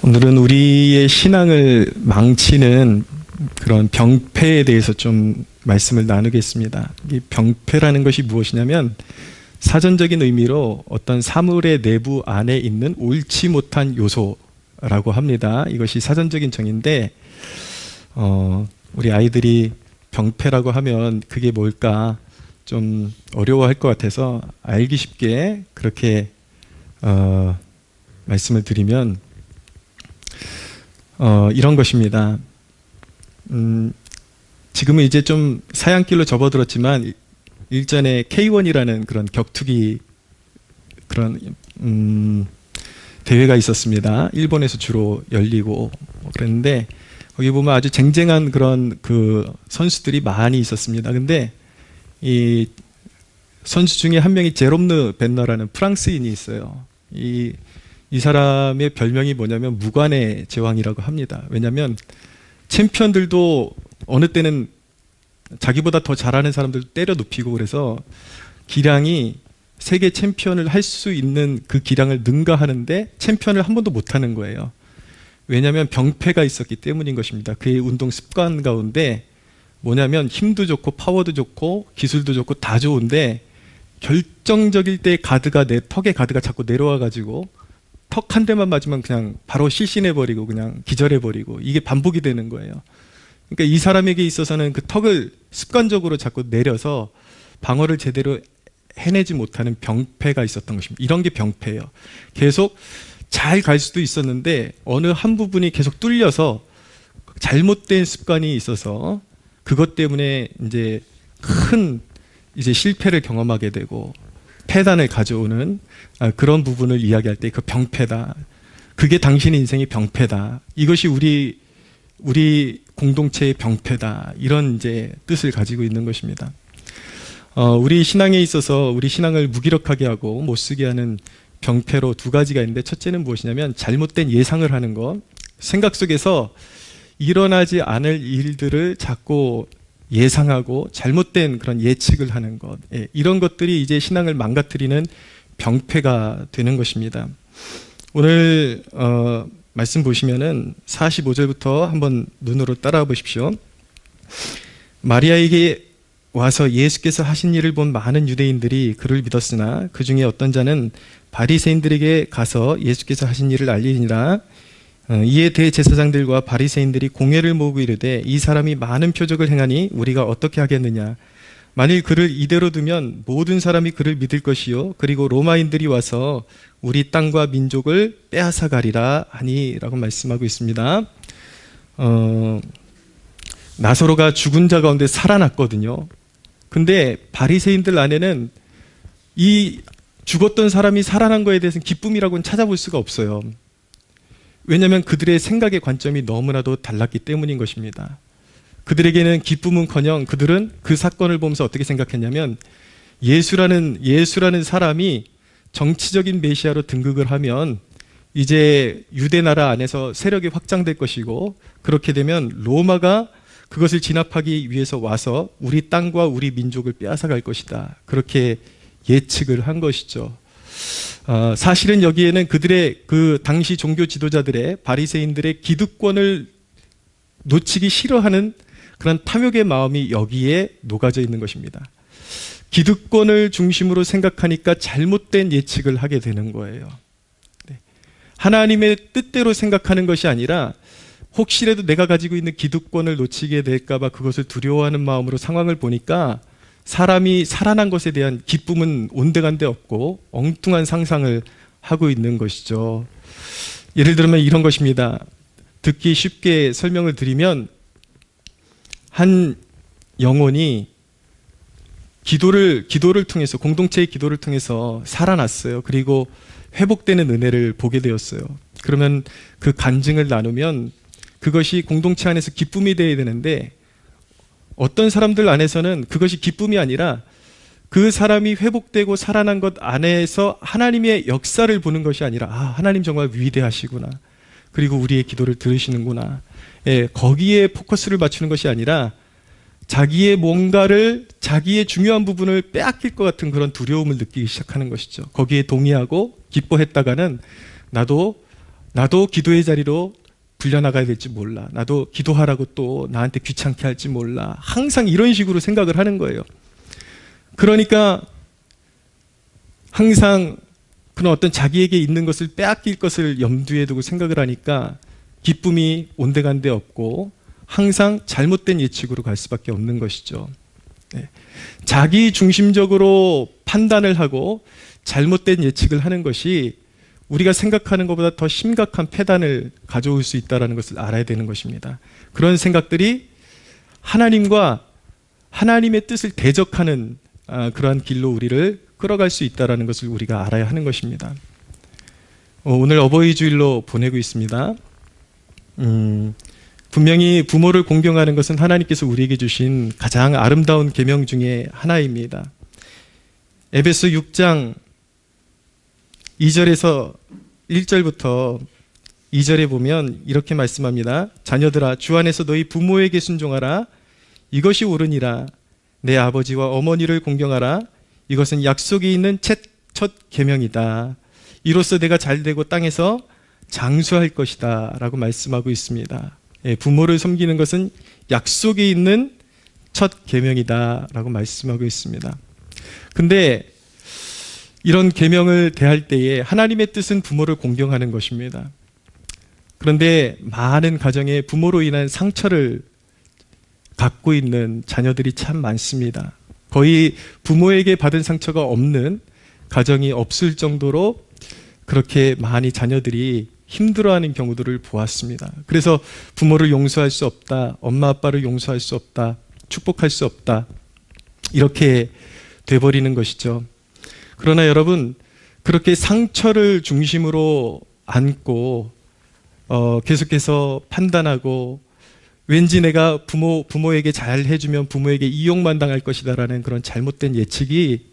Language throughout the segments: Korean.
오늘은 우리의 신앙을 망치는 그런 병폐에 대해서 좀 말씀을 나누겠습니다. 이 병폐라는 것이 무엇이냐면 사전적인 의미로 어떤 사물의 내부 안에 있는 옳지 못한 요소라고 합니다. 이것이 사전적인 정의인데 우리 아이들이 병폐라고 하면 그게 뭘까 좀 어려워할 것 같아서 알기 쉽게 그렇게 말씀을 드리면 이런 것입니다. 지금은 이제 좀 사양길로 접어들었지만 일전에 K1이라는 그런 격투기 그런 대회가 있었습니다. 일본에서 주로 열리고 그랬는데 거기 보면 아주 쟁쟁한 그런 그 선수들이 많이 있었습니다. 근데 이 선수 중에 한 명이 제롬느 벤너라는 프랑스인이 있어요. 이 사람의 별명이 뭐냐면 무관의 제왕이라고 합니다. 왜냐하면 챔피언들도 어느 때는 자기보다 더 잘하는 사람들 때려 눕히고 그래서 기량이 세계 챔피언을 할 수 있는 그 기량을 능가하는데 챔피언을 한 번도 못하는 거예요. 왜냐하면 병폐가 있었기 때문인 것입니다. 그의 운동 습관 가운데 뭐냐면 힘도 좋고 파워도 좋고 기술도 좋고 다 좋은데 결정적일 때 턱에 가드가 자꾸 내려와 가지고 턱 한 대만 맞으면 그냥 바로 실신해버리고 그냥 기절해버리고 이게 반복이 되는 거예요. 그러니까 이 사람에게 있어서는 그 턱을 습관적으로 자꾸 내려서 방어를 제대로 해내지 못하는 병폐가 있었던 것입니다. 이런 게 병폐예요. 계속 잘 갈 수도 있었는데 어느 한 부분이 계속 뚫려서 잘못된 습관이 있어서 그것 때문에 이제 큰 실패를 경험하게 되고 폐단을 가져오는 그런 부분을 이야기할 때 그 병폐다. 그게 당신의 인생의 병폐다. 이것이 우리 공동체의 병폐다. 이런 이제 뜻을 가지고 있는 것입니다. 우리 신앙에 있어서 우리 신앙을 무기력하게 하고 못쓰게 하는 병폐로 두 가지가 있는데 첫째는 무엇이냐면 잘못된 예상을 하는 것. 생각 속에서 일어나지 않을 일들을 자꾸 예상하고 잘못된 그런 예측을 하는 것. 이런 것들이 이제 신앙을 망가뜨리는 병폐가 되는 것입니다. 오늘 말씀 보시면은 45절부터 한번 눈으로 따라와 보십시오. 마리아에게 와서 예수께서 하신 일을 본 많은 유대인들이 그를 믿었으나 그 중에 어떤 자는 바리새인들에게 가서 예수께서 하신 일을 알리니라. 이에 대제사장들과 바리새인들이 공회를 모으고 이르되 이 사람이 많은 표적을 행하니 우리가 어떻게 하겠느냐. 만일 그를 이대로 두면 모든 사람이 그를 믿을 것이요 그리고 로마인들이 와서 우리 땅과 민족을 빼앗아 가리라 하니 라고 말씀하고 있습니다. 나사로가 죽은 자 가운데 살아났거든요. 근데 바리새인들 안에는 이 죽었던 사람이 살아난 거에 대해서는 기쁨이라고는 찾아볼 수가 없어요. 왜냐하면 그들의 생각의 관점이 너무나도 달랐기 때문인 것입니다. 그들에게는 기쁨은커녕 그들은 그 사건을 보면서 어떻게 생각했냐면 예수라는 사람이 정치적인 메시아로 등극을 하면 이제 유대 나라 안에서 세력이 확장될 것이고 그렇게 되면 로마가 그것을 진압하기 위해서 와서 우리 땅과 우리 민족을 빼앗아갈 것이다. 그렇게 예측을 한 것이죠. 사실은 여기에는 그들의 그 당시 종교 지도자들의 바리새인들의 기득권을 놓치기 싫어하는 그런 탐욕의 마음이 여기에 녹아져 있는 것입니다. 기득권을 중심으로 생각하니까 잘못된 예측을 하게 되는 거예요. 하나님의 뜻대로 생각하는 것이 아니라 혹시라도 내가 가지고 있는 기득권을 놓치게 될까 봐 그것을 두려워하는 마음으로 상황을 보니까 사람이 살아난 것에 대한 기쁨은 온데간데 없고 엉뚱한 상상을 하고 있는 것이죠. 예를 들면 이런 것입니다. 듣기 쉽게 설명을 드리면 한 영혼이 기도를 통해서 공동체의 기도를 통해서 살아났어요. 그리고 회복되는 은혜를 보게 되었어요. 그러면 그 간증을 나누면 그것이 공동체 안에서 기쁨이 되어야 되는데 어떤 사람들 안에서는 그것이 기쁨이 아니라 그 사람이 회복되고 살아난 것 안에서 하나님의 역사를 보는 것이 아니라 하나님 정말 위대하시구나. 그리고 우리의 기도를 들으시는구나. 거기에 포커스를 맞추는 것이 아니라 자기의 뭔가를 자기의 중요한 부분을 빼앗길 것 같은 그런 두려움을 느끼기 시작하는 것이죠. 거기에 동의하고 기뻐했다가는 나도 나도 기도의 자리로 불려나가야 될지 몰라. 나도 기도하라고 또 나한테 귀찮게 할지 몰라. 항상 이런 식으로 생각을 하는 거예요. 그러니까 항상 그런 어떤 자기에게 있는 것을 빼앗길 것을 염두에 두고 생각을 하니까 기쁨이 온데간데 없고 항상 잘못된 예측으로 갈 수밖에 없는 것이죠. 네. 자기 중심적으로 판단을 하고 잘못된 예측을 하는 것이 우리가 생각하는 것보다 더 심각한 폐단을 가져올 수 있다는 것을 알아야 되는 것입니다. 그런 생각들이 하나님과 하나님의 뜻을 대적하는 그러한 길로 우리를 끌어갈 수 있다는 것을 우리가 알아야 하는 것입니다. 오늘 어버이 주일로 보내고 있습니다. 분명히 부모를 공경하는 것은 하나님께서 우리에게 주신 가장 아름다운 계명 중에 하나입니다. 에베소 6장 2절에서 1절부터 2절에 보면 이렇게 말씀합니다. 자녀들아, 주 안에서 너희 부모에게 순종하라. 이것이 옳으니라. 내 아버지와 어머니를 공경하라. 이것은 약속이 있는 첫 계명이다. 이로써 내가 잘되고 땅에서 장수할 것이다 라고 말씀하고 있습니다. 부모를 섬기는 것은 약속이 있는 첫 계명이다 라고 말씀하고 있습니다. 근데 이런 계명을 대할 때에 하나님의 뜻은 부모를 공경하는 것입니다. 그런데 많은 가정에 부모로 인한 상처를 갖고 있는 자녀들이 참 많습니다. 거의 부모에게 받은 상처가 없는 가정이 없을 정도로 그렇게 많이 자녀들이 힘들어하는 경우들을 보았습니다. 그래서 부모를 용서할 수 없다, 엄마 아빠를 용서할 수 없다, 축복할 수 없다, 이렇게 돼버리는 것이죠. 그러나 여러분, 그렇게 상처를 중심으로 안고 계속해서 판단하고 왠지 내가 부모에게 잘 해주면 부모에게 이용만 당할 것이다라는 그런 잘못된 예측이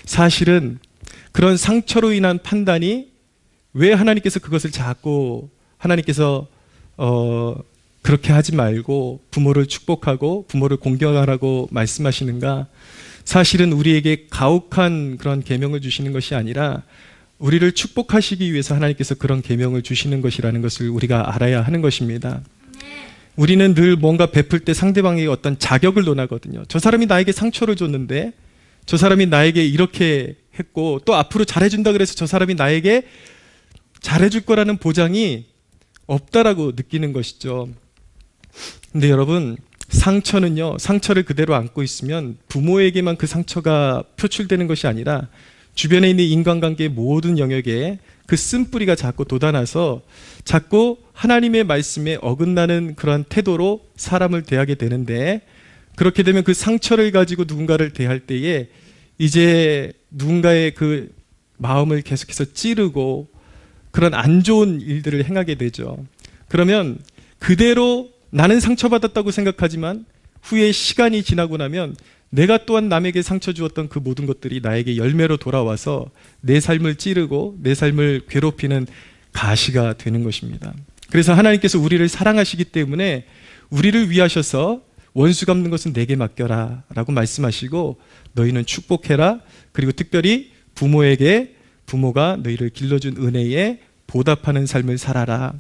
사실은 그런 상처로 인한 판단이 왜 하나님께서 그것을 자꾸 하나님께서 그렇게 하지 말고 부모를 축복하고 부모를 공경하라고 말씀하시는가? 사실은 우리에게 가혹한 그런 계명을 주시는 것이 아니라 우리를 축복하시기 위해서 하나님께서 그런 계명을 주시는 것이라는 것을 우리가 알아야 하는 것입니다. 우리는 늘 뭔가 베풀 때 상대방에게 어떤 자격을 논하거든요. 저 사람이 나에게 상처를 줬는데, 저 사람이 나에게 이렇게 했고 또 앞으로 잘해준다 그래서 저 사람이 나에게 잘해줄 거라는 보장이 없다라고 느끼는 것이죠. 근데 여러분, 상처는요, 상처를 그대로 안고 있으면 부모에게만 그 상처가 표출되는 것이 아니라 주변에 있는 인간관계의 모든 영역에 그 쓴뿌리가 자꾸 돋아나서 자꾸 하나님의 말씀에 어긋나는 그런 태도로 사람을 대하게 되는데, 그렇게 되면 그 상처를 가지고 누군가를 대할 때에 이제 누군가의 그 마음을 계속해서 찌르고 그런 안 좋은 일들을 행하게 되죠. 그러면 그대로 나는 상처받았다고 생각하지만 후에 시간이 지나고 나면 내가 또한 남에게 상처 주었던 그 모든 것들이 나에게 열매로 돌아와서 내 삶을 찌르고 내 삶을 괴롭히는 가시가 되는 것입니다. 그래서 하나님께서 우리를 사랑하시기 때문에 우리를 위하셔서 원수 갚는 것은 내게 맡겨라 라고 말씀하시고, 너희는 축복해라, 그리고 특별히 부모가 너희를 길러준 은혜에 보답하는 삶을 살아라.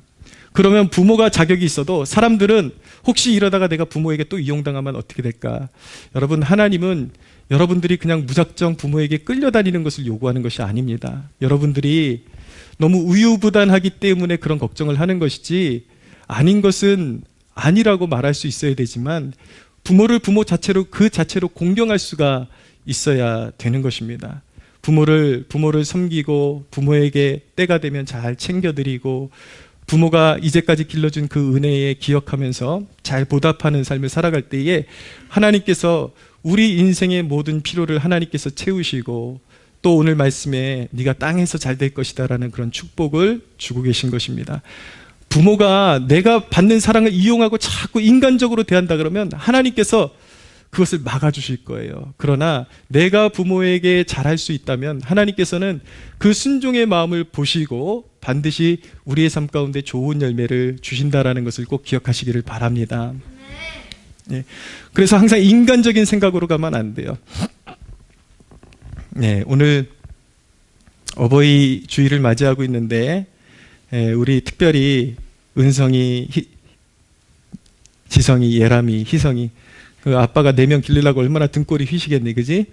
그러면 부모가 자격이 있어도 사람들은 혹시 이러다가 내가 부모에게 또 이용당하면 어떻게 될까? 여러분, 하나님은 여러분들이 그냥 무작정 부모에게 끌려다니는 것을 요구하는 것이 아닙니다. 여러분들이 너무 우유부단하기 때문에 그런 걱정을 하는 것이지, 아닌 것은 아니라고 말할 수 있어야 되지만 부모를 부모 자체로 그 자체로 공경할 수가 있어야 되는 것입니다. 부모를 섬기고 부모에게 때가 되면 잘 챙겨드리고 부모가 이제까지 길러준 그 은혜에 기억하면서 잘 보답하는 삶을 살아갈 때에 하나님께서 우리 인생의 모든 필요를 하나님께서 채우시고 또 오늘 말씀에 네가 땅에서 잘 될 것이다 라는 그런 축복을 주고 계신 것입니다. 부모가 내가 받는 사랑을 이용하고 자꾸 인간적으로 대한다 그러면 하나님께서 그것을 막아주실 거예요. 그러나 내가 부모에게 잘할 수 있다면 하나님께서는 그 순종의 마음을 보시고 반드시 우리의 삶 가운데 좋은 열매를 주신다라는 것을 꼭 기억하시기를 바랍니다. 네. 그래서 항상 인간적인 생각으로 가면 안 돼요. 네, 오늘 어버이 주일을 맞이하고 있는데 우리 특별히 은성이, 지성이, 예람이, 희성이, 그 아빠가 4명 기르려고 얼마나 등골이 휘시겠니, 그지?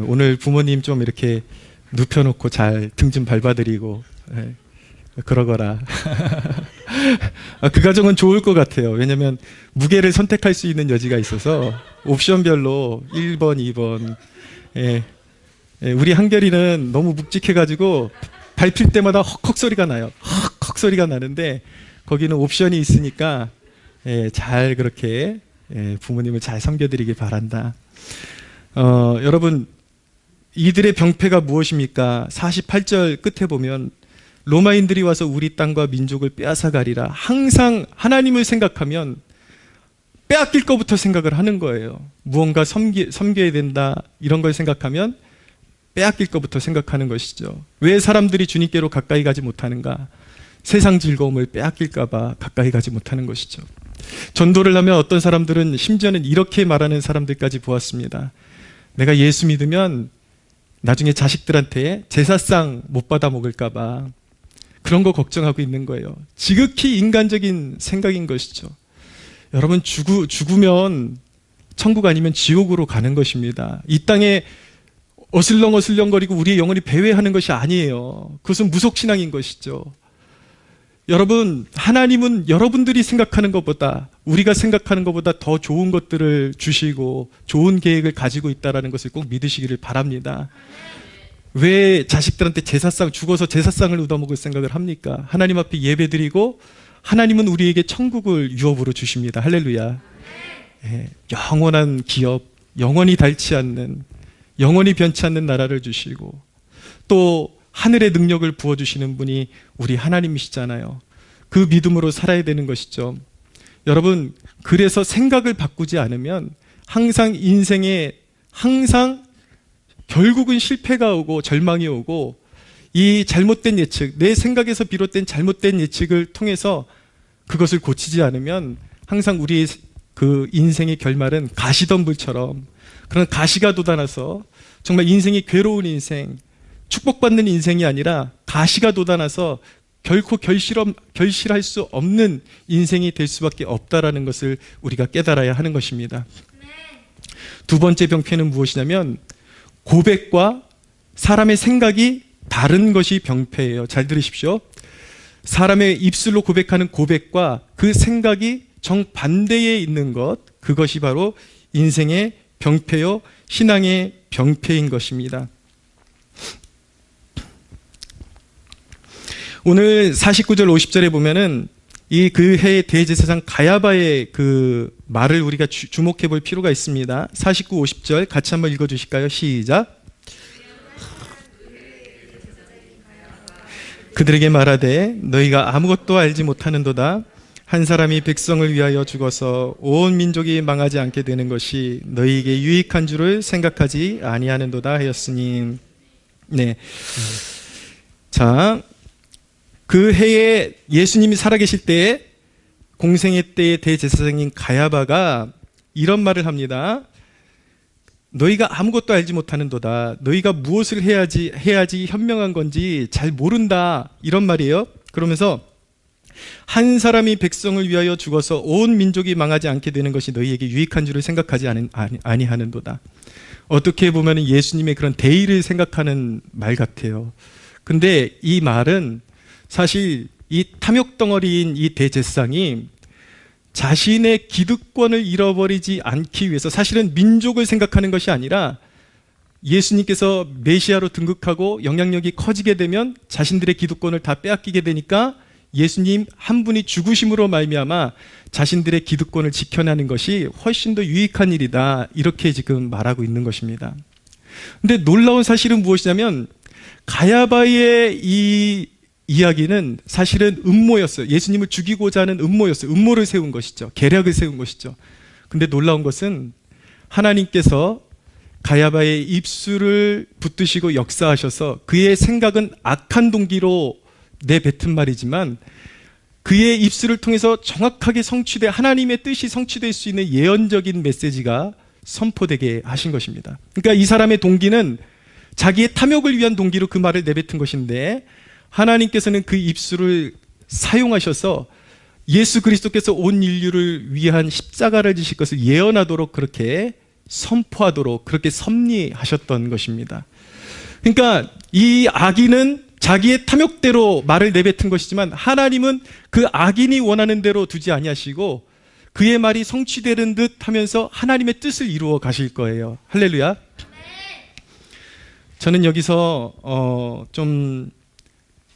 오늘 부모님 좀 이렇게 눕혀놓고 잘 등 좀 밟아드리고 그러거라. 그 가정은 좋을 것 같아요. 왜냐하면 무게를 선택할 수 있는 여지가 있어서 옵션별로 1번, 2번. 우리 한결이는 너무 묵직해가지고 밟힐 때마다 헉헉 소리가 나요. 헉헉 소리가 나는데 거기는 옵션이 있으니까 잘 그렇게 부모님을 잘 섬겨드리길 바란다. 여러분, 이들의 병폐가 무엇입니까? 48절 끝에 보면 로마인들이 와서 우리 땅과 민족을 빼앗아가리라. 항상 하나님을 생각하면 빼앗길 것부터 생각을 하는 거예요. 무언가 섬겨야 된다 이런 걸 생각하면 빼앗길 것부터 생각하는 것이죠. 왜 사람들이 주님께로 가까이 가지 못하는가? 세상 즐거움을 빼앗길까 봐 가까이 가지 못하는 것이죠. 전도를 하면 어떤 사람들은 심지어는 이렇게 말하는 사람들까지 보았습니다. 내가 예수 믿으면 나중에 자식들한테 제사상 못 받아 먹을까 봐 그런 거 걱정하고 있는 거예요. 지극히 인간적인 생각인 것이죠. 여러분, 죽으면 천국 아니면 지옥으로 가는 것입니다. 이 땅에 어슬렁어슬렁거리고 우리의 영혼이 배회하는 것이 아니에요. 그것은 무속신앙인 것이죠. 여러분, 하나님은 여러분들이 생각하는 것보다, 우리가 생각하는 것보다 더 좋은 것들을 주시고 좋은 계획을 가지고 있다는 것을 꼭 믿으시기를 바랍니다. 왜 자식들한테 제사상, 죽어서 제사상을 얻어먹을 생각을 합니까? 하나님 앞에 예배드리고 하나님은 우리에게 천국을 유업으로 주십니다. 할렐루야. 영원한 기업, 영원히 닳지 않는, 영원히 변치 않는 나라를 주시고 또 하늘의 능력을 부어주시는 분이 우리 하나님이시잖아요. 그 믿음으로 살아야 되는 것이죠. 여러분, 그래서 생각을 바꾸지 않으면 항상 인생에 결국은 실패가 오고 절망이 오고, 이 잘못된 예측, 내 생각에서 비롯된 잘못된 예측을 통해서 그것을 고치지 않으면 항상 우리의 그 인생의 결말은 가시덤불처럼, 그런 가시가 돋아나서 정말 인생이 괴로운 인생, 축복받는 인생이 아니라 가시가 돋아나서 결코 결실할 수 없는 인생이 될 수밖에 없다라는 것을 우리가 깨달아야 하는 것입니다. 두 번째 병폐는 무엇이냐면 고백과 사람의 생각이 다른 것이 병폐예요. 잘 들으십시오. 사람의 입술로 고백하는 고백과 그 생각이 정반대에 있는 것, 그것이 바로 인생의 병폐요, 신앙의 병폐인 것입니다. 오늘 49절 50절에 보면은 이 그 해의 대제사장 가야바의 그 말을 우리가 주목해 볼 필요가 있습니다. 49, 50절 같이 한번 읽어 주실까요? 시작. 그들에게 말하되 너희가 아무것도 알지 못하는도다. 한 사람이 백성을 위하여 죽어서 온 민족이 망하지 않게 되는 것이 너희에게 유익한 줄을 생각하지 아니하는도다 하였으니. 네. 자, 그 해에 예수님이 살아계실 때에 공생애 때의 대제사장인 가야바가 이런 말을 합니다. 너희가 아무것도 알지 못하는도다. 너희가 무엇을 해야지 현명한 건지 잘 모른다. 이런 말이에요. 그러면서 한 사람이 백성을 위하여 죽어서 온 민족이 망하지 않게 되는 것이 너희에게 유익한 줄을 생각하지 아니하는도다. 어떻게 보면 예수님의 그런 대의를 생각하는 말 같아요. 근데 이 말은 사실 이 탐욕덩어리인 이 대제사장이 자신의 기득권을 잃어버리지 않기 위해서, 사실은 민족을 생각하는 것이 아니라 예수님께서 메시아로 등극하고 영향력이 커지게 되면 자신들의 기득권을 다 빼앗기게 되니까 예수님 한 분이 죽으심으로 말미암아 자신들의 기득권을 지켜내는 것이 훨씬 더 유익한 일이다, 이렇게 지금 말하고 있는 것입니다. 근데 놀라운 사실은 무엇이냐면 가야바의 이 이야기는 사실은 음모였어요. 예수님을 죽이고자 하는 음모였어요. 음모를 세운 것이죠. 계략을 세운 것이죠. 근데 놀라운 것은 하나님께서 가야바의 입술을 붙드시고 역사하셔서 그의 생각은 악한 동기로 내뱉은 말이지만 그의 입술을 통해서 정확하게 하나님의 뜻이 성취될 수 있는 예언적인 메시지가 선포되게 하신 것입니다. 그러니까 이 사람의 동기는 자기의 탐욕을 위한 동기로 그 말을 내뱉은 것인데, 하나님께서는 그 입술을 사용하셔서 예수 그리스도께서 온 인류를 위한 십자가를 지실 것을 예언하도록 그렇게 선포하도록 그렇게 섭리하셨던 것입니다. 그러니까 이 악인은 자기의 탐욕대로 말을 내뱉은 것이지만 하나님은 그 악인이 원하는 대로 두지 아니하시고 그의 말이 성취되는 듯 하면서 하나님의 뜻을 이루어 가실 거예요. 할렐루야. 저는 여기서 좀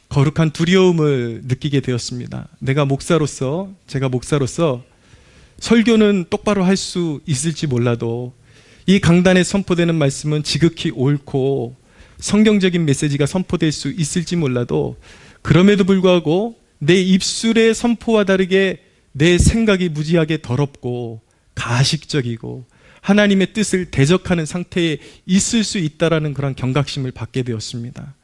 거룩한 두려움을 느끼게 되었습니다. 제가 목사로서 설교는 똑바로 할 수 있을지 몰라도 이 강단에 선포되는 말씀은 지극히 옳고 성경적인 메시지가 선포될 수 있을지 몰라도 그럼에도 불구하고 내 입술의 선포와 다르게 내 생각이 무지하게 더럽고 가식적이고 하나님의 뜻을 대적하는 상태에 있을 수 있다라는 그런 경각심을 받게 되었습니다.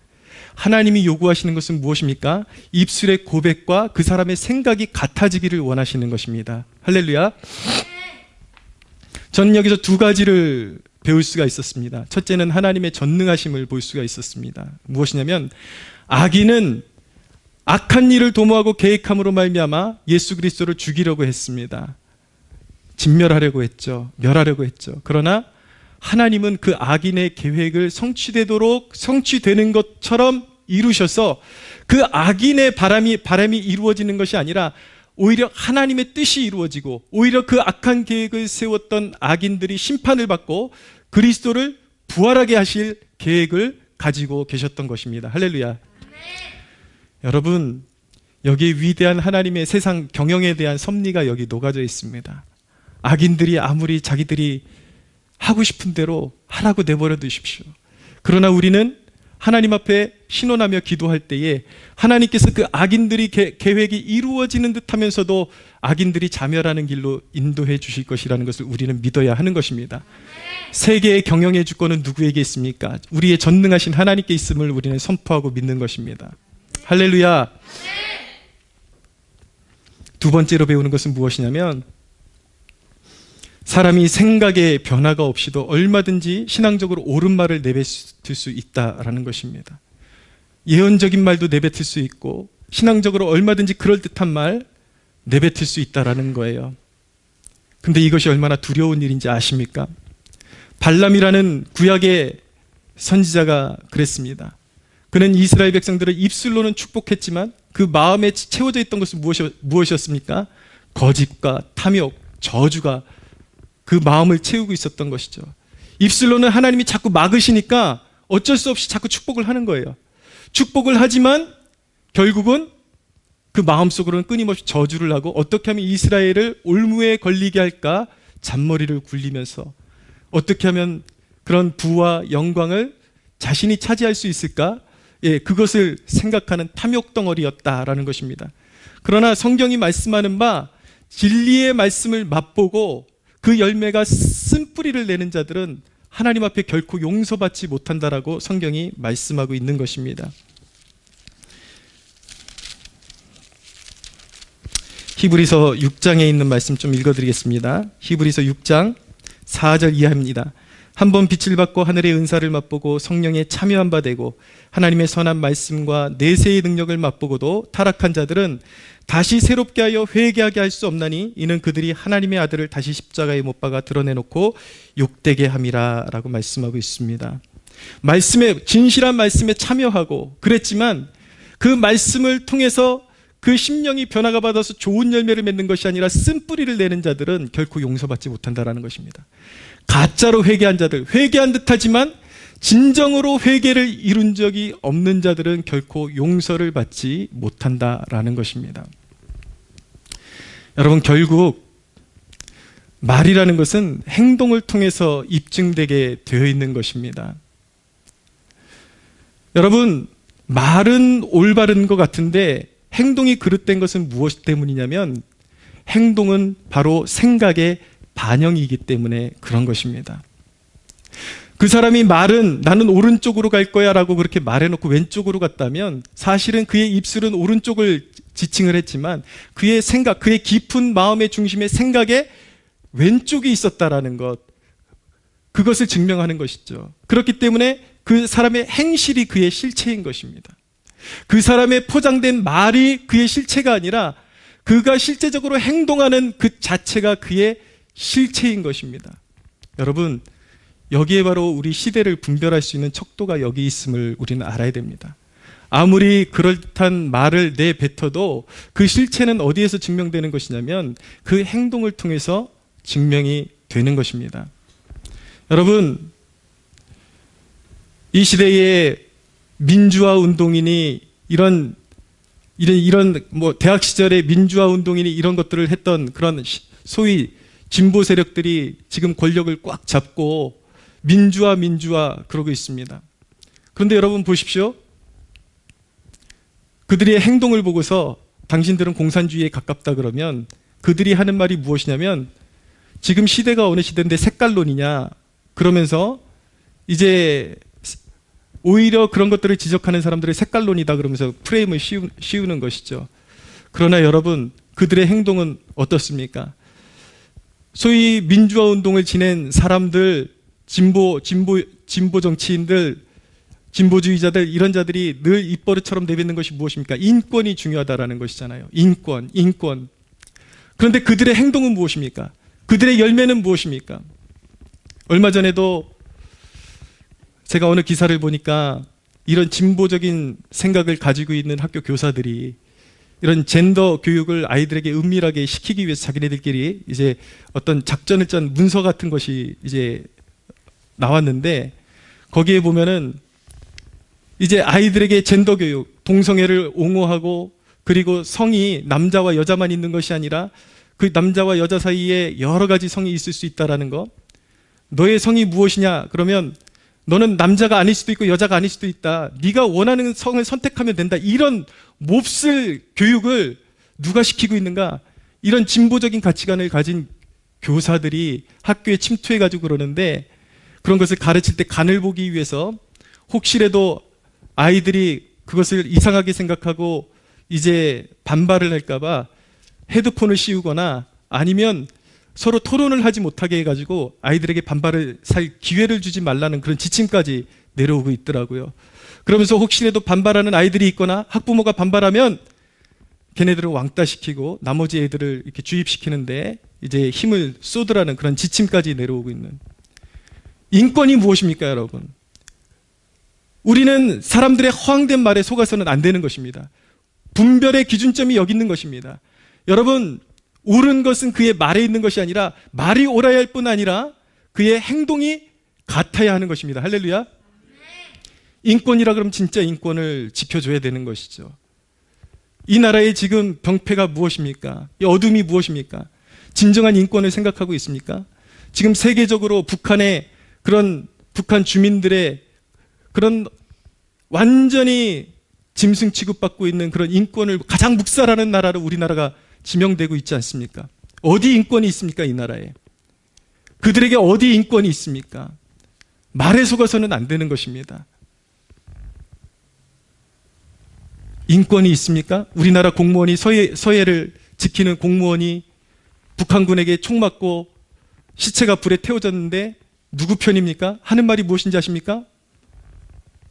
하나님이 요구하시는 것은 무엇입니까? 입술의 고백과 그 사람의 생각이 같아지기를 원하시는 것입니다. 할렐루야. 저는 여기서 두 가지를 배울 수가 있었습니다. 첫째는 하나님의 전능하심을 볼 수가 있었습니다. 무엇이냐면 악인은 악한 일을 도모하고 계획함으로 말미암아 예수 그리스도를 죽이려고 했습니다. 진멸하려고 했죠. 멸하려고 했죠. 그러나 하나님은 그 악인의 계획을 성취되는 것처럼 이루셔서 그 악인의 바람이 이루어지는 것이 아니라 오히려 하나님의 뜻이 이루어지고 오히려 그 악한 계획을 세웠던 악인들이 심판을 받고 그리스도를 부활하게 하실 계획을 가지고 계셨던 것입니다. 할렐루야. 여러분, 여기 위대한 하나님의 세상 경영에 대한 섭리가 여기 녹아져 있습니다. 악인들이 아무리 자기들이 하고 싶은 대로 하라고 내버려 두십시오. 그러나 우리는 하나님 앞에 신원하며 기도할 때에 하나님께서 그 악인들이 계획이 이루어지는 듯 하면서도 악인들이 자멸하는 길로 인도해 주실 것이라는 것을 우리는 믿어야 하는 것입니다. 세계의 경영의 주권은 누구에게 있습니까? 우리의 전능하신 하나님께 있음을 우리는 선포하고 믿는 것입니다. 할렐루야. 두 번째로 배우는 것은 무엇이냐면 사람이 생각의 변화가 없이도 얼마든지 신앙적으로 옳은 말을 내뱉을 수 있다라는 것입니다. 예언적인 말도 내뱉을 수 있고 신앙적으로 얼마든지 그럴듯한 말 내뱉을 수 있다라는 거예요. 근데 이것이 얼마나 두려운 일인지 아십니까? 발람이라는 구약의 선지자가 그랬습니다. 그는 이스라엘 백성들을 입술로는 축복했지만 그 마음에 채워져 있던 것은 무엇이었습니까? 거짓과 탐욕, 저주가 그 마음을 채우고 있었던 것이죠. 입술로는 하나님이 자꾸 막으시니까 어쩔 수 없이 자꾸 축복을 하는 거예요. 축복을 하지만 결국은 그 마음속으로는 끊임없이 저주를 하고 어떻게 하면 이스라엘을 올무에 걸리게 할까 잔머리를 굴리면서 어떻게 하면 그런 부와 영광을 자신이 차지할 수 있을까? 그것을 생각하는 탐욕 덩어리였다라는 것입니다. 그러나 성경이 말씀하는 바 진리의 말씀을 맛보고 그 열매가 쓴뿌리를 내는 자들은 하나님 앞에 결코 용서받지 못한다라고 성경이 말씀하고 있는 것입니다. 히브리서 6장에 있는 말씀 좀 읽어드리겠습니다. 히브리서 6장 4절 이하입니다. 한번 빛을 받고 하늘의 은사를 맛보고 성령에 참여한 바 되고 하나님의 선한 말씀과 내세의 능력을 맛보고도 타락한 자들은 다시 새롭게 하여 회개하게 할 수 없나니 이는 그들이 하나님의 아들을 다시 십자가에 못 박아 드러내놓고 욕되게 함이라 라고 말씀하고 있습니다. 진실한 말씀에 참여하고 그랬지만 그 말씀을 통해서 그 심령이 변화가 받아서 좋은 열매를 맺는 것이 아니라 쓴뿌리를 내는 자들은 결코 용서받지 못한다라는 것입니다. 가짜로 회개한 자들, 회개한 듯하지만 진정으로 회개를 이룬 적이 없는 자들은 결코 용서를 받지 못한다라는 것입니다. 여러분, 결국 말이라는 것은 행동을 통해서 입증되게 되어 있는 것입니다. 여러분, 말은 올바른 것 같은데 행동이 그릇된 것은 무엇 때문이냐면 행동은 바로 생각의 반영이기 때문에 그런 것입니다. 그 사람이 말은 나는 오른쪽으로 갈 거야 라고 그렇게 말해놓고 왼쪽으로 갔다면 사실은 그의 입술은 오른쪽을 지칭을 했지만 그의 생각, 그의 깊은 마음의 중심에 생각에 왼쪽이 있었다라는 것, 그것을 증명하는 것이죠. 그렇기 때문에 그 사람의 행실이 그의 실체인 것입니다. 그 사람의 포장된 말이 그의 실체가 아니라 그가 실제적으로 행동하는 그 자체가 그의 실체인 것입니다. 여러분, 여기에 바로 우리 시대를 분별할 수 있는 척도가 여기 있음을 우리는 알아야 됩니다. 아무리 그럴듯한 말을 내뱉어도 그 실체는 어디에서 증명되는 것이냐면 그 행동을 통해서 증명이 되는 것입니다. 여러분, 이 시대에 민주화 운동인이 이런 대학 시절에 민주화 운동인이 이런 것들을 했던 그런 소위 진보 세력들이 지금 권력을 꽉 잡고 민주화 그러고 있습니다. 그런데 여러분 보십시오. 그들의 행동을 보고서 당신들은 공산주의에 가깝다 그러면 그들이 하는 말이 무엇이냐면 지금 시대가 어느 시대인데 색깔론이냐 그러면서 이제 오히려 그런 것들을 지적하는 사람들의 색깔론이다 그러면서 프레임을 씌우는 것이죠. 그러나 여러분, 그들의 행동은 어떻습니까? 소위 민주화 운동을 지낸 사람들, 진보 정치인들, 진보주의자들, 이런 자들이 늘 입버릇처럼 내뱉는 것이 무엇입니까? 인권이 중요하다라는 것이잖아요. 인권. 그런데 그들의 행동은 무엇입니까? 그들의 열매는 무엇입니까? 얼마 전에도 제가 어느 기사를 보니까 이런 진보적인 생각을 가지고 있는 학교 교사들이 이런 젠더 교육을 아이들에게 은밀하게 시키기 위해서 자기네들끼리 이제 어떤 작전을 짠 문서 같은 것이 이제 나왔는데 거기에 보면은 이제 아이들에게 젠더 교육, 동성애를 옹호하고 그리고 성이 남자와 여자만 있는 것이 아니라 그 남자와 여자 사이에 여러 가지 성이 있을 수 있다라는 거. 너의 성이 무엇이냐? 그러면 너는 남자가 아닐 수도 있고 여자가 아닐 수도 있다. 네가 원하는 성을 선택하면 된다. 이런 몹쓸 교육을 누가 시키고 있는가? 이런 진보적인 가치관을 가진 교사들이 학교에 침투해가지고 그러는데 그런 것을 가르칠 때 간을 보기 위해서 혹시라도 아이들이 그것을 이상하게 생각하고 이제 반발을 할까봐 헤드폰을 씌우거나 아니면 서로 토론을 하지 못하게 해가지고 아이들에게 반발을 살 기회를 주지 말라는 그런 지침까지 내려오고 있더라고요. 그러면서 혹시라도 반발하는 아이들이 있거나 학부모가 반발하면 걔네들을 왕따시키고 나머지 애들을 이렇게 주입시키는데 이제 힘을 쏟으라는 그런 지침까지 내려오고 있는. 인권이 무엇입니까, 여러분? 우리는 사람들의 허황된 말에 속아서는 안 되는 것입니다. 분별의 기준점이 여기 있는 것입니다. 여러분, 옳은 것은 그의 말에 있는 것이 아니라 말이 옳아야 할 뿐 아니라 그의 행동이 같아야 하는 것입니다. 할렐루야. 인권이라 그러면 진짜 인권을 지켜줘야 되는 것이죠. 이 나라의 지금 병폐가 무엇입니까? 이 어둠이 무엇입니까? 진정한 인권을 생각하고 있습니까? 지금 세계적으로 북한의 그런 북한 주민들의 그런 완전히 짐승 취급받고 있는 그런 인권을 가장 묵살하는 나라로 우리나라가 지명되고 있지 않습니까? 어디 인권이 있습니까, 이 나라에? 그들에게 어디 인권이 있습니까? 말에 속아서는 안 되는 것입니다. 인권이 있습니까? 우리나라 공무원이 서해를 지키는 공무원이 북한군에게 총 맞고 시체가 불에 태워졌는데 누구 편입니까? 하는 말이 무엇인지 아십니까?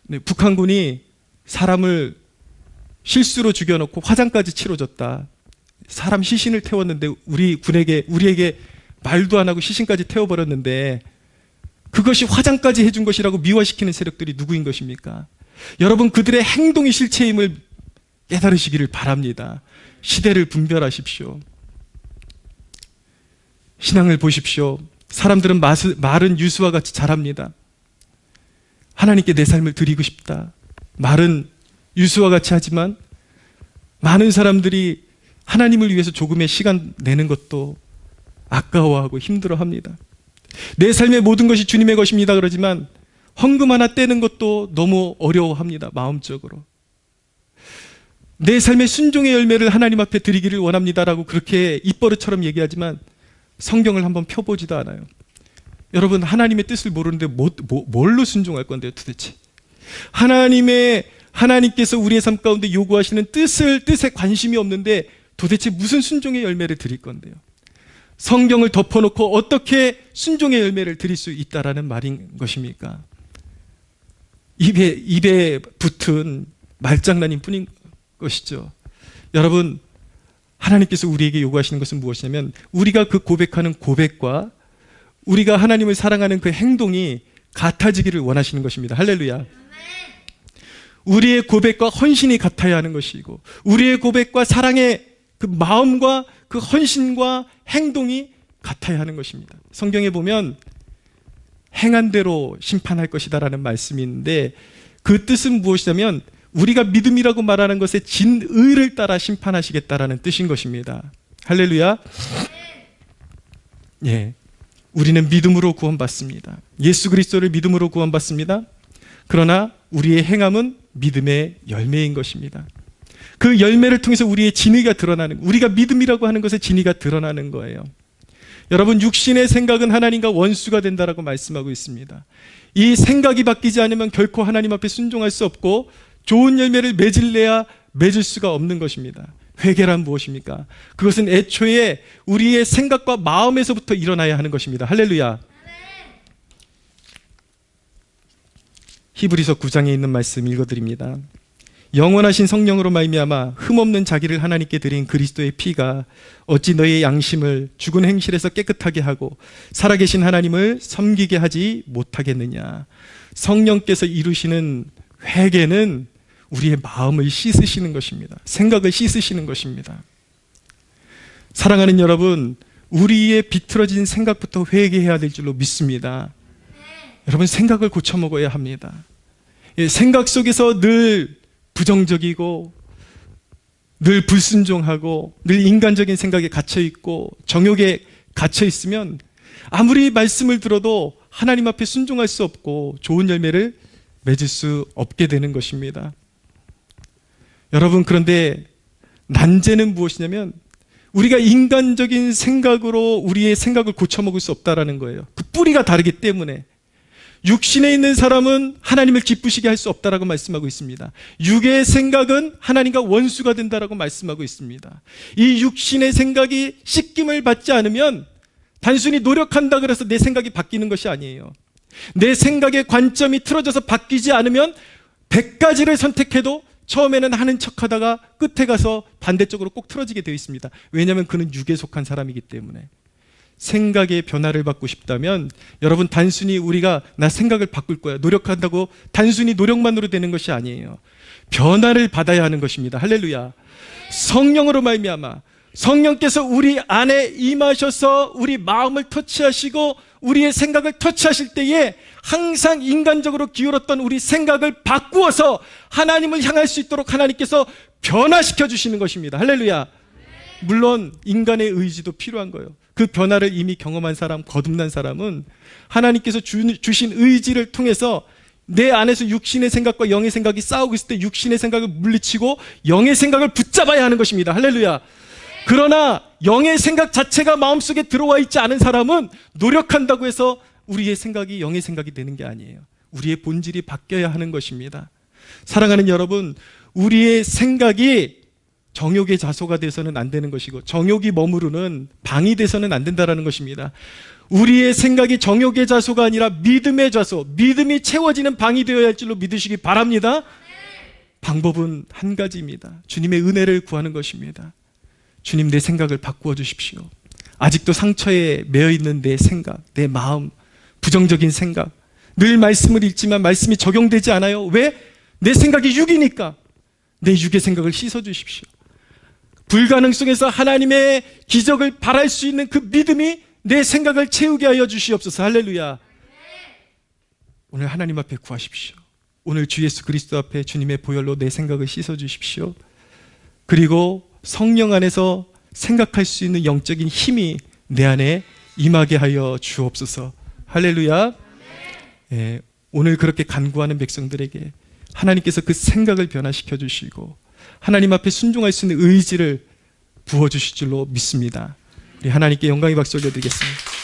네, 북한군이 사람을 실수로 죽여놓고 화장까지 치러줬다. 사람 시신을 태웠는데 우리에게 말도 안 하고 시신까지 태워버렸는데 그것이 화장까지 해준 것이라고 미화시키는 세력들이 누구인 것입니까? 여러분, 그들의 행동이 실체임을 깨달으시기를 바랍니다. 시대를 분별하십시오. 신앙을 보십시오. 사람들은 말은 유수와 같이 잘합니다. 하나님께 내 삶을 드리고 싶다. 말은 유수와 같이 하지만 많은 사람들이 하나님을 위해서 조금의 시간 내는 것도 아까워하고 힘들어합니다. 내 삶의 모든 것이 주님의 것입니다 그러지만 헌금 하나 떼는 것도 너무 어려워합니다. 마음적으로. 내 삶의 순종의 열매를 하나님 앞에 드리기를 원합니다라고 그렇게 입버릇처럼 얘기하지만 성경을 한번 펴보지도 않아요. 여러분, 하나님의 뜻을 모르는데 뭘로 순종할 건데요, 도대체? 하나님께서 우리의 삶 가운데 요구하시는 뜻에 관심이 없는데 도대체 무슨 순종의 열매를 드릴 건데요? 성경을 덮어놓고 어떻게 순종의 열매를 드릴 수 있다라는 말인 것입니까? 입에 붙은 말장난인 뿐인 것이죠. 여러분, 하나님께서 우리에게 요구하시는 것은 무엇이냐면 우리가 그 고백하는 고백과 우리가 하나님을 사랑하는 그 행동이 같아지기를 원하시는 것입니다. 할렐루야. 우리의 고백과 헌신이 같아야 하는 것이고 우리의 고백과 사랑의 그 마음과 그 헌신과 행동이 같아야 하는 것입니다. 성경에 보면 행한 대로 심판할 것이다라는 말씀이 있는데 그 뜻은 무엇이냐면 우리가 믿음이라고 말하는 것의 진의를 따라 심판하시겠다라는 뜻인 것입니다. 할렐루야. 예, 우리는 믿음으로 구원받습니다. 예수 그리스도를 믿음으로 구원받습니다. 그러나 우리의 행함은 믿음의 열매인 것입니다. 그 열매를 통해서 우리의 진의가 드러나는, 우리가 믿음이라고 하는 것의 진의가 드러나는 거예요. 여러분, 육신의 생각은 하나님과 원수가 된다라고 말씀하고 있습니다. 이 생각이 바뀌지 않으면 결코 하나님 앞에 순종할 수 없고 좋은 열매를 맺을래야 맺을 수가 없는 것입니다. 회개란 무엇입니까? 그것은 애초에 우리의 생각과 마음에서부터 일어나야 하는 것입니다. 할렐루야. 히브리서 9장에 있는 말씀 읽어드립니다. 영원하신 성령으로 말미암아 흠없는 자기를 하나님께 드린 그리스도의 피가 어찌 너희의 양심을 죽은 행실에서 깨끗하게 하고 살아계신 하나님을 섬기게 하지 못하겠느냐. 성령께서 이루시는 회개는 우리의 마음을 씻으시는 것입니다. 생각을 씻으시는 것입니다. 사랑하는 여러분, 우리의 비틀어진 생각부터 회개해야 될 줄로 믿습니다. 여러분, 생각을 고쳐먹어야 합니다. 생각 속에서 늘 부정적이고 늘 불순종하고 늘 인간적인 생각에 갇혀있고 정욕에 갇혀있으면 아무리 말씀을 들어도 하나님 앞에 순종할 수 없고 좋은 열매를 맺을 수 없게 되는 것입니다. 여러분, 그런데 난제는 무엇이냐면 우리가 인간적인 생각으로 우리의 생각을 고쳐먹을 수 없다는 거예요. 그 뿌리가 다르기 때문에. 육신에 있는 사람은 하나님을 기쁘시게 할 수 없다라고 말씀하고 있습니다. 육의 생각은 하나님과 원수가 된다라고 말씀하고 있습니다. 이 육신의 생각이 씻김을 받지 않으면 단순히 노력한다 그래서 내 생각이 바뀌는 것이 아니에요. 내 생각의 관점이 틀어져서 바뀌지 않으면 100가지를 선택해도 처음에는 하는 척하다가 끝에 가서 반대쪽으로 꼭 틀어지게 되어 있습니다. 왜냐하면 그는 육에 속한 사람이기 때문에. 생각의 변화를 받고 싶다면 여러분, 단순히 우리가 나 생각을 바꿀 거야 노력한다고 단순히 노력만으로 되는 것이 아니에요. 변화를 받아야 하는 것입니다. 할렐루야. 성령으로 말미암아 성령께서 우리 안에 임하셔서 우리 마음을 터치하시고 우리의 생각을 터치하실 때에 항상 인간적으로 기울었던 우리 생각을 바꾸어서 하나님을 향할 수 있도록 하나님께서 변화시켜 주시는 것입니다. 할렐루야. 물론 인간의 의지도 필요한 거예요. 그 변화를 이미 경험한 사람, 거듭난 사람은 하나님께서 주신 의지를 통해서 내 안에서 육신의 생각과 영의 생각이 싸우고 있을 때 육신의 생각을 물리치고 영의 생각을 붙잡아야 하는 것입니다. 할렐루야. 그러나 영의 생각 자체가 마음속에 들어와 있지 않은 사람은 노력한다고 해서 우리의 생각이 영의 생각이 되는 게 아니에요. 우리의 본질이 바뀌어야 하는 것입니다. 사랑하는 여러분, 우리의 생각이 정욕의 자소가 돼서는 안 되는 것이고 정욕이 머무르는 방이 돼서는 안 된다는 것입니다. 우리의 생각이 정욕의 자소가 아니라 믿음의 자소, 믿음이 채워지는 방이 되어야 할 줄로 믿으시기 바랍니다. 방법은 한 가지입니다. 주님의 은혜를 구하는 것입니다. 주님, 내 생각을 바꾸어 주십시오. 아직도 상처에 매여 있는 내 생각, 내 마음, 부정적인 생각, 늘 말씀을 읽지만 말씀이 적용되지 않아요. 왜? 내 생각이 육이니까. 내 육의 생각을 씻어 주십시오. 불가능성에서 하나님의 기적을 바랄 수 있는 그 믿음이 내 생각을 채우게 하여 주시옵소서. 할렐루야. 오늘 하나님 앞에 구하십시오. 오늘 주 예수 그리스도 앞에 주님의 보혈로 내 생각을 씻어 주십시오. 그리고 성령 안에서 생각할 수 있는 영적인 힘이 내 안에 임하게 하여 주옵소서. 할렐루야. 예, 오늘 그렇게 간구하는 백성들에게 하나님께서 그 생각을 변화시켜 주시고 하나님 앞에 순종할 수 있는 의지를 부어주실 줄로 믿습니다. 우리 하나님께 영광의 박수 올려드리겠습니다.